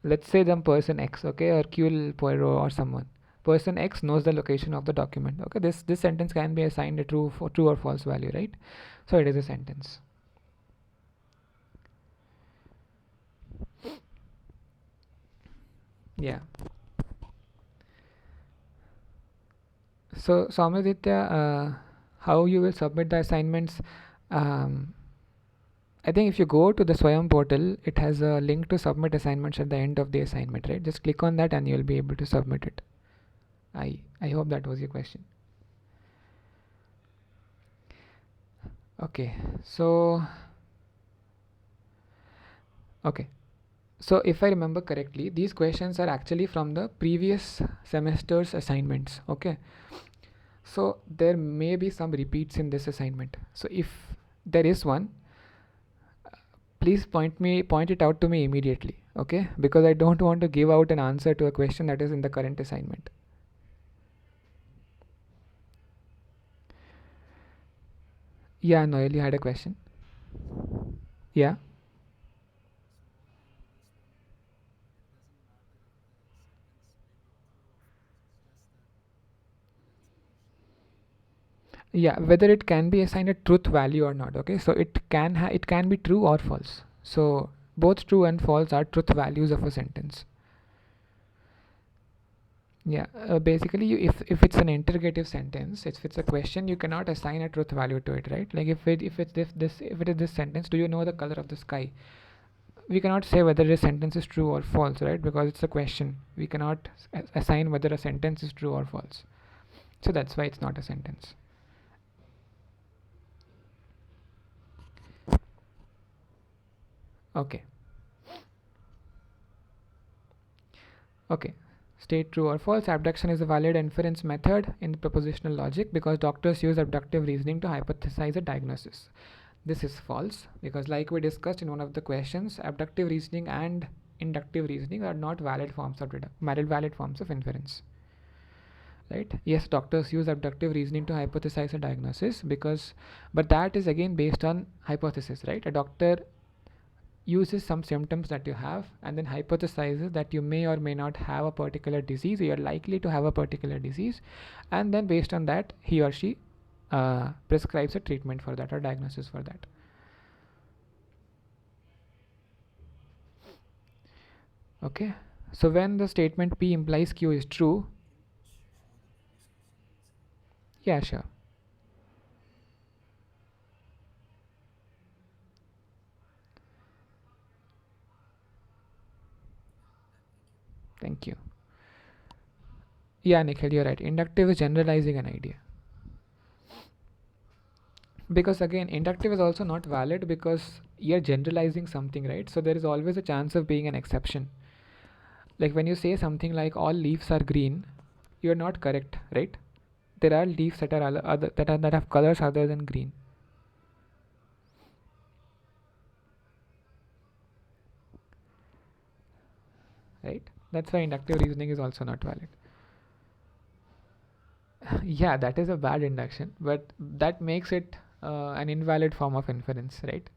Let's say them person X, okay, Hercule Poirot or someone. Person X knows the location of the document. Okay, this sentence can be assigned a true or false value, right? So it is a sentence. Yeah. So Soumyaditya, how you will submit the assignments? Um, I think if you go to the Swayam portal, it has a link to submit assignments at the end of the assignment, right? Just click on that and you'll be able to submit it. I hope that was your question. Okay, so okay. So if I remember correctly, these questions are actually from the previous semester's assignments. Okay. So there may be some repeats in this assignment. So if there is one, please point it out to me immediately. Okay, because I don't want to give out an answer to a question that is in the current assignment. Yeah, Noel, you had a question. Yeah. Yeah, whether it can be assigned a truth value or not. Okay, so it can be true or false. So both true and false are truth values of a sentence. Yeah, basically, if it's an interrogative sentence, if it's a question, you cannot assign a truth value to it, right? Like if it is this sentence, do you know the color of the sky? We cannot say whether a sentence is true or false, right? Because it's a question. We cannot assign whether a sentence is true or false. So that's why it's not a sentence. Okay. Okay. State true or false. Abduction is a valid inference method in propositional logic because doctors use abductive reasoning to hypothesize a diagnosis. This is false because, like we discussed in one of the questions, abductive reasoning and inductive reasoning are not valid forms of valid forms of inference. Right? Yes, doctors use abductive reasoning to hypothesize a diagnosis because, but that is again based on hypothesis, right? A doctor uses some symptoms that you have and then hypothesizes that you may or may not have a particular disease, or you're likely to have a particular disease, and then based on that he or she prescribes a treatment for that or diagnosis for that. Okay, so when the statement P implies Q is true, yeah, sure, thank you. Yeah, Nikhil, you're right. Inductive is generalizing an idea. Because again, inductive is also not valid because you're generalizing something, right? So there is always a chance of being an exception. Like when you say something like all leaves are green, you're not correct, right? There are leaves that are other that have colors other than green, right? That's why inductive reasoning is also not valid. Yeah, that is a bad induction, but that makes it an invalid form of inference, right?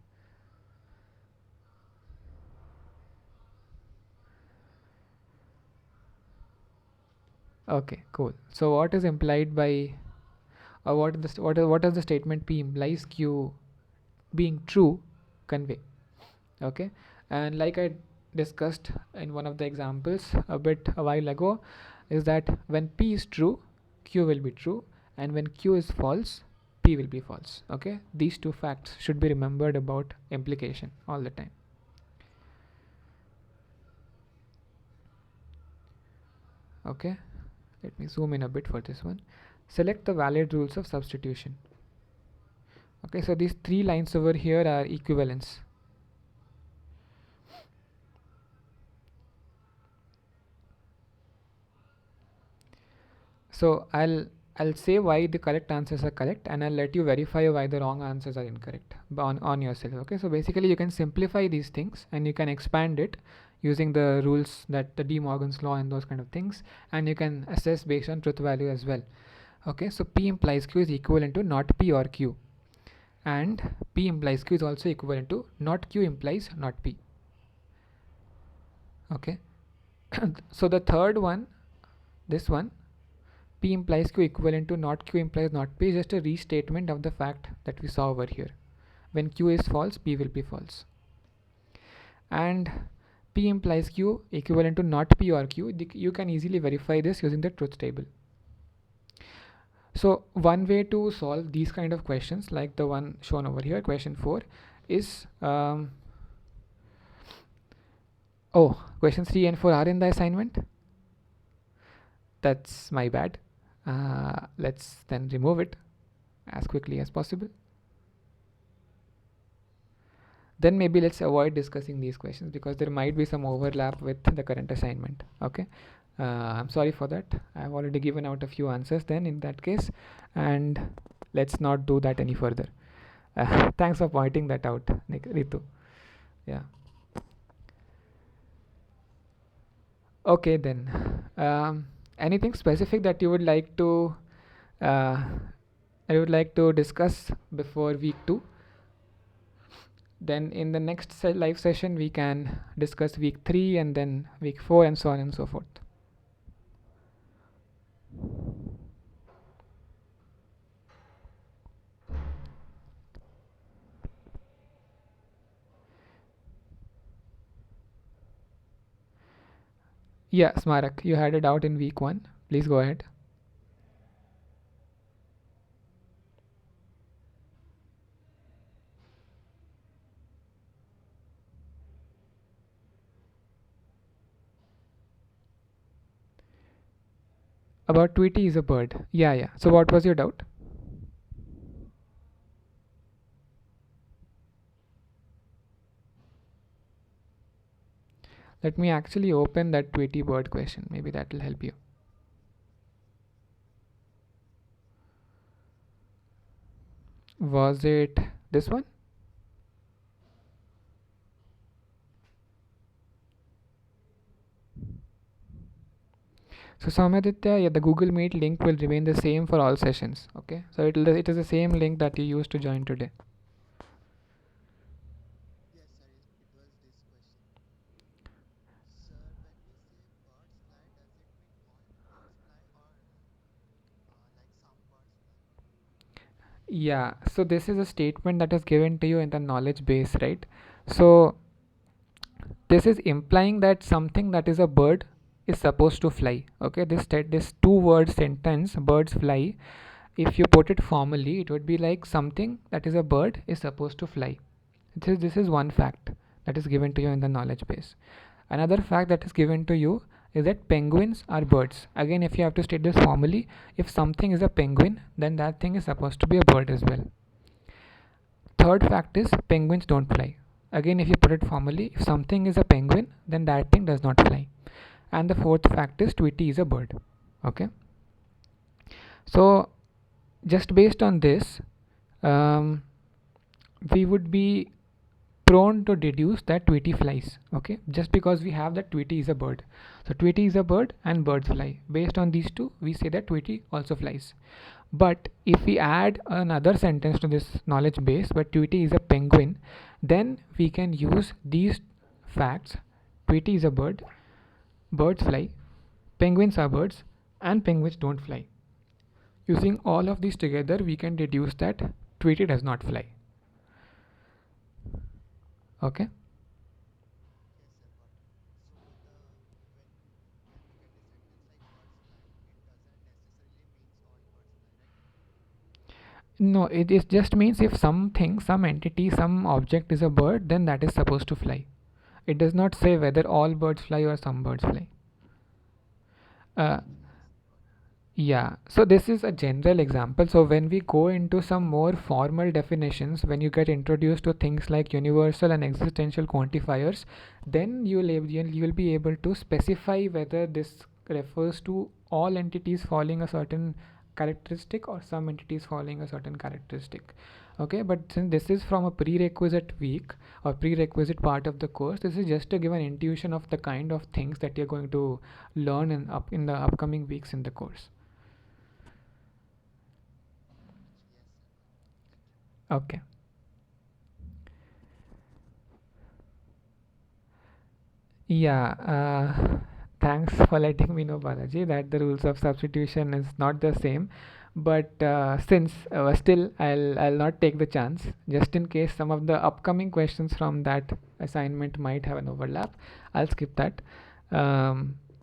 Okay, cool. So what is implied by, or what does the statement P implies Q being true convey? Okay, and like I discussed in one of the examples a while ago, is that when P is true, Q will be true, and when Q is false, P will be false. Okay, these two facts should be remembered about implication all the time. Okay, let me zoom in a bit for this one. Select the valid rules of substitution. Okay, so these three lines over here are equivalence. So I'll say why the correct answers are correct, and I'll let you verify why the wrong answers are incorrect on yourself. Okay, so basically you can simplify these things and you can expand it using the rules, that the De Morgan's law and those kind of things, and you can assess based on truth value as well. Okay, so P implies Q is equivalent to not P or Q, and P implies Q is also equivalent to not Q implies not P. Okay, so the third one, this one, P implies Q equivalent to not Q implies not P is just a restatement of the fact that we saw over here. When Q is false, P will be false. And P implies Q equivalent to not P or Q, you can easily verify this using the truth table. So one way to solve these kind of questions, like the one shown over here, question 4, is questions 3 and 4 are in the assignment. That's my bad. Let's then remove it as quickly as possible. Then maybe let's avoid discussing these questions because there might be some overlap with the current assignment. Okay, I'm sorry for that. I've already given out a few answers then in that case, and let's not do that any further. Thanks for pointing that out, Ritu. Yeah. Okay then. Anything specific that you would like to discuss before week 2? Then in the next live session we can discuss week 3 and then week 4 and so on and so forth. Yeah, Smarak, you had a doubt in week 1. Please go ahead. About Tweety is a bird. Yeah. So what was your doubt? Let me actually open that Tweety bird question. Maybe that will help you. Was it this one? So Samaditya, yeah, the Google Meet link will remain the same for all sessions. Okay, so it is the same link that you used to join today. Yeah, so this is a statement that is given to you in the knowledge base, right? So this is implying that something that is a bird is supposed to fly. Okay, this two word sentence, birds fly, if you put it formally, it would be like something that is a bird is supposed to fly. This is one fact that is given to you in the knowledge base. Another fact that is given to you is that penguins are birds. Again, if you have to state this formally, if something is a penguin, then that thing is supposed to be a bird as well. Third fact is penguins don't fly. Again, if you put it formally, if something is a penguin, then that thing does not fly. And the fourth fact is Tweety is a bird. Okay. So just based on this, um, we would be prone to deduce that Tweety flies. Okay, just because we have that Tweety is a bird. So Tweety is a bird and birds fly. Based on these two, we say that Tweety also flies. But if we add another sentence to this knowledge base, where Tweety is a penguin, then we can use these facts. Tweety is a bird, birds fly, penguins are birds, and penguins don't fly. Using all of these together, we can deduce that Tweety does not fly. Okay. No, it just means if something, some entity, some object is a bird, then that is supposed to fly. It does not say whether all birds fly or some birds fly. Uh, yeah, so this is a general example. So when we go into some more formal definitions, when you get introduced to things like universal and existential quantifiers, then you will be able to specify whether this refers to all entities following a certain characteristic or some entities following a certain characteristic. Okay, but since this is from a prerequisite week or prerequisite part of the course, this is just to give an intuition of the kind of things that you're going to learn in the upcoming weeks in the course. Okay. Yeah. Thanks for letting me know, Balaji, that the rules of substitution is not the same. But since still, I'll not take the chance, just in case some of the upcoming questions from that assignment might have an overlap. I'll skip that.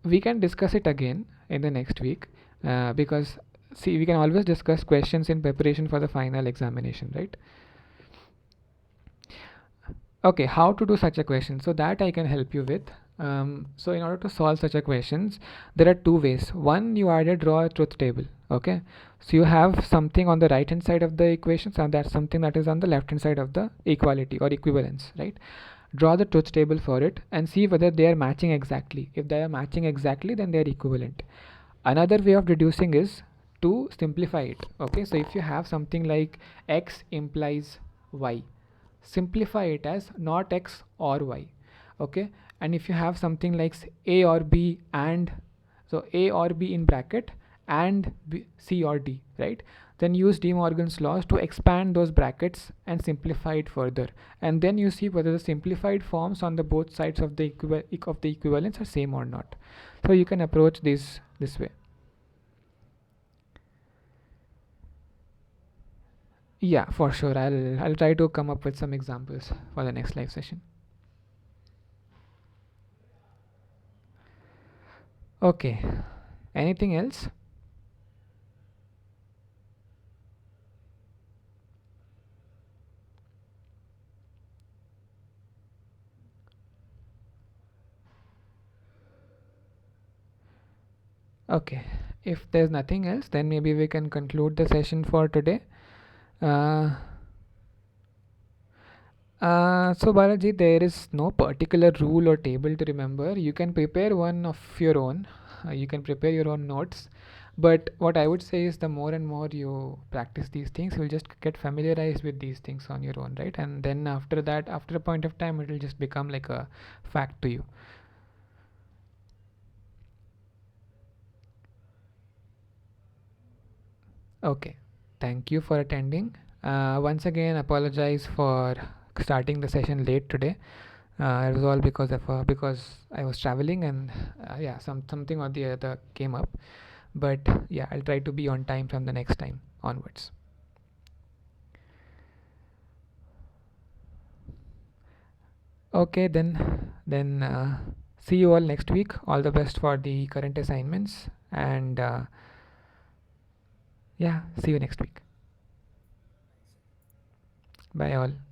We can discuss it again in the next week, because see, we can always discuss questions in preparation for the final examination, right? Okay, how to do such a question? So that I can help you with. So in order to solve such a questions, there are two ways. One, you either draw a truth table. Okay, so you have something on the right hand side of the equations, and that's something that is on the left hand side of the equality or equivalence, right? Draw the truth table for it and see whether they are matching exactly. If they are matching exactly, then they are equivalent. Another way of deducing is to simplify it. Okay, so if you have something like x implies y, simplify it as not x or y. Okay, and if you have something like a or b, and so a or b in bracket and b, c or d, right? Then use De Morgan's laws to expand those brackets and simplify it further, and then you see whether the simplified forms on the both sides of the equivalence are same or not. So you can approach this way. Yeah, for sure. I'll try to come up with some examples for the next live session. Okay. Anything else? Okay, if there's nothing else, then maybe we can conclude the session for today. Uh, so Balaji, there is no particular rule or table to remember. You can prepare one of your own. You can prepare your own notes. But what I would say is the more and more you practice these things, you'll just get familiarized with these things on your own, right? And then after that, after a point of time, it will just become like a fact to you. Okay. Thank you for attending. Once again, apologize for starting the session late today. It was all because I was traveling and yeah, something or the other came up. But yeah, I'll try to be on time from the next time onwards. Okay, then see you all next week. All the best for the current assignments, and yeah, see you next week. Bye all.